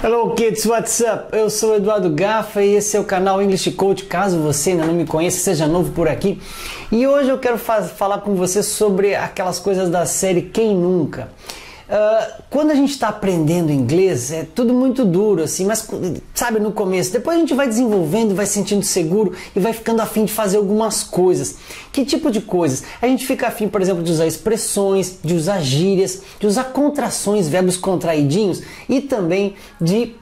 Hello kids, what's up? Eu sou o Eduardo Gaffa e esse é o canal English Coach, caso você ainda não me conheça, seja novo por aqui. E hoje eu quero falar com você sobre aquelas coisas da série Quem Nunca? Quando a gente está aprendendo inglês é tudo muito duro assim, mas sabe, no começo, depois a gente vai desenvolvendo, vai sentindo seguro e vai ficando afim de fazer algumas coisas. Que tipo de coisas? A gente fica afim, por exemplo, de usar expressões, de usar gírias, de usar contrações, verbos contraidinhos e também de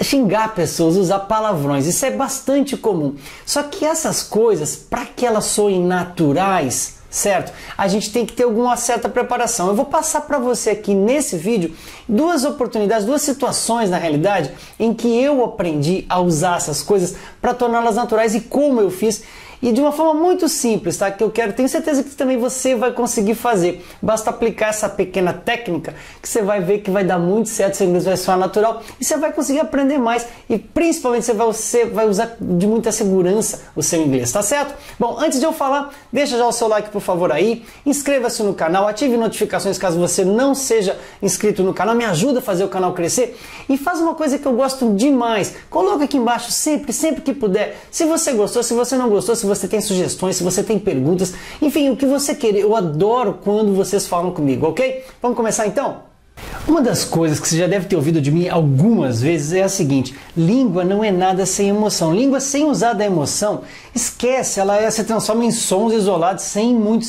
xingar pessoas, usar palavrões. Isso é bastante comum. Só que essas coisas, para que elas soem naturais, certo? A gente tem que ter alguma certa preparação. Eu vou passar para você aqui nesse vídeo duas oportunidades, duas situações na realidade em que eu aprendi a usar essas coisas para torná-las naturais e como eu fiz. E de uma forma muito simples, tá? Que eu tenho certeza que também você vai conseguir fazer. Basta aplicar essa pequena técnica que você vai ver que vai dar muito certo, seu inglês vai soar natural e você vai conseguir aprender mais e principalmente você vai usar de muita segurança o seu inglês, tá certo? Bom, antes de eu falar, deixa já o seu like por favor aí, inscreva-se no canal, ative notificações caso você não seja inscrito no canal, me ajuda a fazer o canal crescer e faz uma coisa que eu gosto demais, coloca aqui embaixo sempre que puder, se você gostou, se você não gostou, se você tem sugestões, se você tem perguntas, enfim, o que você querer. Eu adoro quando vocês falam comigo, ok? Vamos começar então? Uma das coisas que você já deve ter ouvido de mim algumas vezes é a seguinte: língua não é nada sem emoção. Língua sem usar da emoção, esquece, ela se transforma em sons isolados sem muito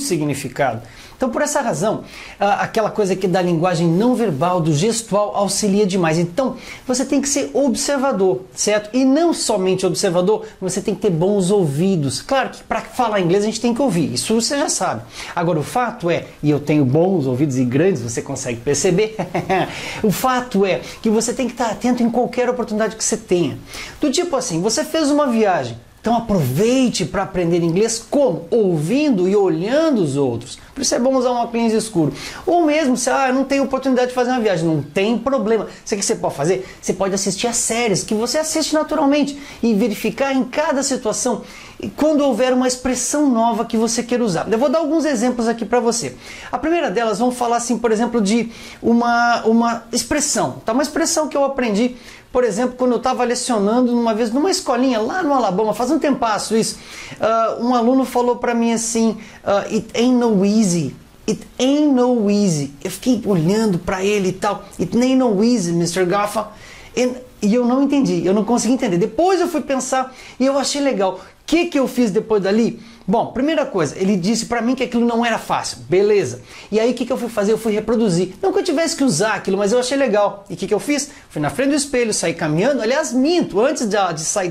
significado. Então, por essa razão, aquela coisa aqui da linguagem não verbal, do gestual, auxilia demais. Então, você tem que ser observador, certo? E não somente observador, você tem que ter bons ouvidos. Claro que para falar inglês a gente tem que ouvir, isso você já sabe. Agora, o fato é, e eu tenho bons ouvidos e grandes, você consegue perceber, o fato é que você tem que estar atento em qualquer oportunidade que você tenha. Do tipo assim, você fez uma viagem, então aproveite para aprender inglês como? Ouvindo e olhando os outros. Por isso é bom usar um óculos escuro. Ou mesmo, se eu não tenho oportunidade de fazer uma viagem, não tem problema. Sabe o que você pode fazer? Você pode assistir as séries que você assiste naturalmente e verificar em cada situação quando houver uma expressão nova que você queira usar. Eu vou dar alguns exemplos aqui para você. A primeira delas, vamos falar assim, por exemplo, de uma expressão. Tá? Uma expressão que eu aprendi, por exemplo, quando eu estava lecionando uma vez numa escolinha lá no Alabama, faz um tempasso isso, um aluno falou para mim assim, it ain't no easy. It ain't no easy. Eu fiquei olhando para ele e tal. It ain't no easy, Mr. Gaffa. E eu não entendi, eu não consegui entender. Depois eu fui pensar e eu achei legal. O que eu fiz depois dali? Bom, primeira coisa, ele disse pra mim que aquilo não era fácil, beleza. E aí o que eu fui fazer? Eu fui reproduzir. Não que eu tivesse que usar aquilo, mas eu achei legal. E o que eu fiz? Fui na frente do espelho, saí caminhando. Aliás, minto, antes de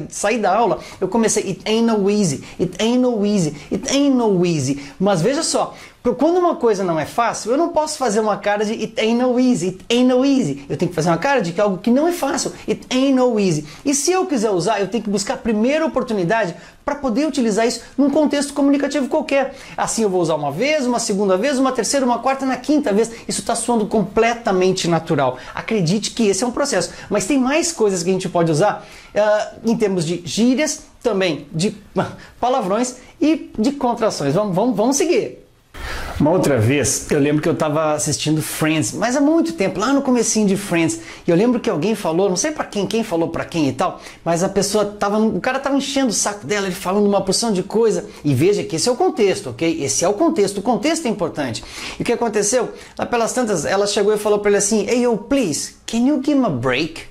sair da aula, eu comecei, it ain't no easy, it ain't no easy, it ain't no easy. Mas veja só, quando uma coisa não é fácil, eu não posso fazer uma cara de it ain't no easy, it ain't no easy. Eu tenho que fazer uma cara de que algo que não é fácil, it ain't no easy. E se eu quiser usar, eu tenho que buscar a primeira oportunidade para poder utilizar isso num contexto comunicativo qualquer. Assim eu vou usar uma vez, uma segunda vez, uma terceira, uma quarta, na quinta vez. Isso está soando completamente natural. Acredite que esse é um processo. Mas tem mais coisas que a gente pode usar em termos de gírias, também de palavrões e de contrações. Vamos seguir. Uma outra vez, eu lembro que eu estava assistindo Friends, mas há muito tempo, lá no comecinho de Friends, e eu lembro que alguém falou, não sei para quem falou para quem e tal, mas o cara estava enchendo o saco dela, ele falando uma porção de coisa, e veja que esse é o contexto, ok? Esse é o contexto é importante. E o que aconteceu? Lá pelas tantas, ela chegou e falou para ele assim, hey yo, please, can you give me a break?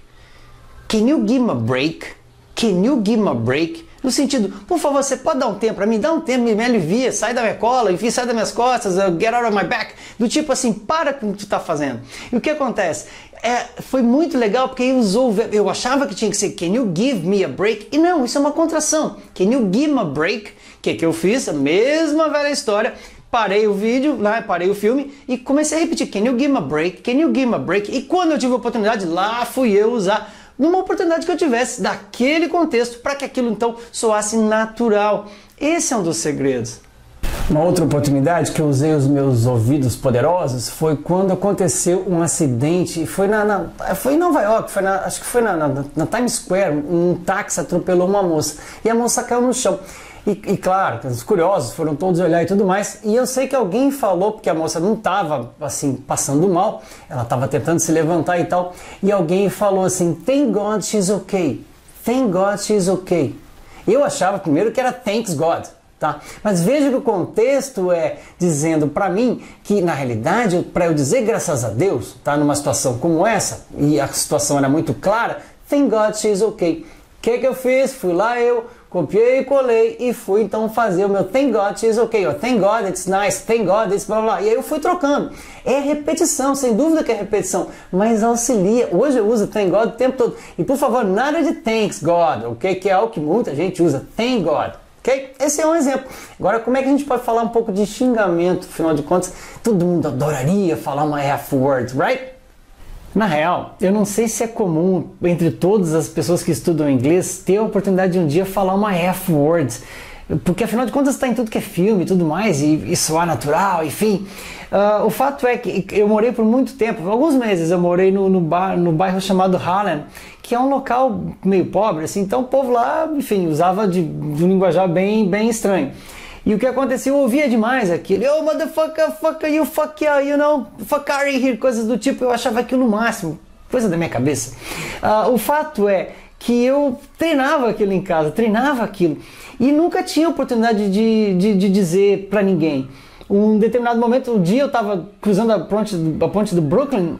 Can you give me a break? Can you give me a break? No sentido, por favor, você pode dar um tempo para mim? Dá um tempo, me alivia, sai da minha cola, enfim, sai das minhas costas, get out of my back. Do tipo assim, para com o que tu está fazendo. E o que acontece? Foi muito legal porque ele usou, eu achava que tinha que ser can you give me a break? E não, isso é uma contração. Can you give me a break? O que eu fiz? A mesma velha história. Parei o vídeo, parei o filme e comecei a repetir, can you give me a break? Can you give me a break? E quando eu tive a oportunidade, lá fui eu usar numa oportunidade que eu tivesse daquele contexto para que aquilo então soasse natural. Esse é um dos segredos. Uma outra oportunidade que eu usei os meus ouvidos poderosos foi quando aconteceu um acidente, foi em Nova York, acho que foi na Times Square, um táxi atropelou uma moça e a moça caiu no chão. E claro, os curiosos foram todos olhar e tudo mais. E eu sei que alguém falou, porque a moça não estava assim passando mal, ela estava tentando se levantar e tal. E alguém falou assim: Thank God she's okay. Thank God she's okay. Eu achava primeiro que era Thanks God. Tá? Mas veja que o contexto é dizendo para mim que na realidade para eu dizer graças a Deus, tá, numa situação como essa, e a situação era muito clara, thank God she's okay. O que eu fiz? Fui lá, eu copiei e colei e fui então fazer o meu thank God she's okay, thank God it's nice, thank God it's blá blá, e aí eu fui trocando. É repetição, sem dúvida que é repetição, mas auxilia. Hoje eu uso thank God o tempo todo. E por favor, nada de thanks God, ok? Que é algo que muita gente usa, thank God. Okay? Esse é um exemplo. Agora, como é que a gente pode falar um pouco de xingamento? Afinal de contas, todo mundo adoraria falar uma F-word, right? Na real, eu não sei se é comum entre todas as pessoas que estudam inglês ter a oportunidade de um dia falar uma F-word. Porque afinal de contas está em tudo que é filme e tudo mais, e soar natural, enfim. O fato é que eu morei por muito tempo, alguns meses eu morei no bairro chamado Harlem, que é um local meio pobre, assim, então o povo lá, enfim, usava de um linguajar bem estranho. E o que acontecia, eu ouvia demais aquilo, oh motherfucker, fucker, you fuck yeah, you know, fuck are you here, coisas do tipo, eu achava aquilo no máximo, coisa da minha cabeça. O fato é que eu treinava aquilo em casa, treinava aquilo, e nunca tinha oportunidade de dizer para ninguém. Um determinado momento, um dia eu estava cruzando a ponte do Brooklyn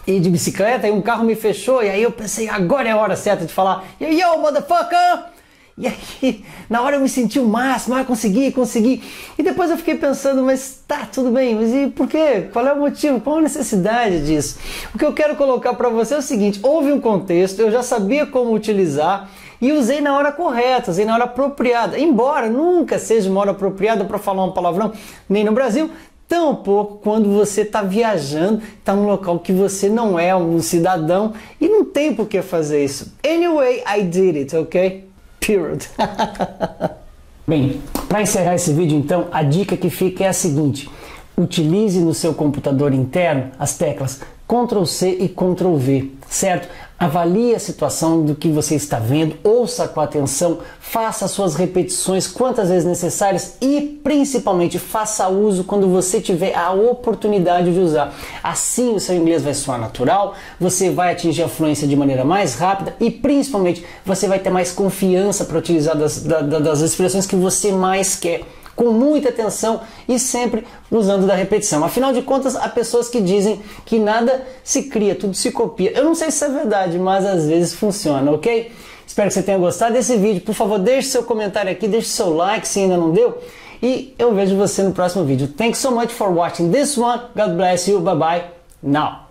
e de bicicleta, e um carro me fechou, e aí eu pensei, agora é a hora certa de falar, yo, motherfucker! E aí, na hora eu me senti o máximo, consegui. E depois eu fiquei pensando, mas tá, tudo bem, mas e por quê? Qual é o motivo? Qual a necessidade disso? O que eu quero colocar para você é o seguinte, houve um contexto, eu já sabia como utilizar, e usei na hora correta, usei na hora apropriada. Embora nunca seja uma hora apropriada para falar um palavrão, nem no Brasil, tampouco quando você está viajando, está num local que você não é um cidadão e não tem por que fazer isso. Anyway, I did it, ok? Period. Bem, para encerrar esse vídeo então, a dica que fica é a seguinte. Utilize no seu computador interno as teclas Ctrl+C e Ctrl+V, certo? Avalie a situação do que você está vendo, ouça com atenção, faça suas repetições quantas vezes necessárias e, principalmente, faça uso quando você tiver a oportunidade de usar. Assim o seu inglês vai soar natural, você vai atingir a fluência de maneira mais rápida e, principalmente, você vai ter mais confiança para utilizar das expressões que você mais quer. Com muita atenção e sempre usando da repetição. Afinal de contas, há pessoas que dizem que nada se cria, tudo se copia. Eu não sei se é verdade, mas às vezes funciona, ok? Espero que você tenha gostado desse vídeo. Por favor, deixe seu comentário aqui, deixe seu like se ainda não deu. E eu vejo você no próximo vídeo. Thanks so much for watching this one. God bless you. Bye bye. Now.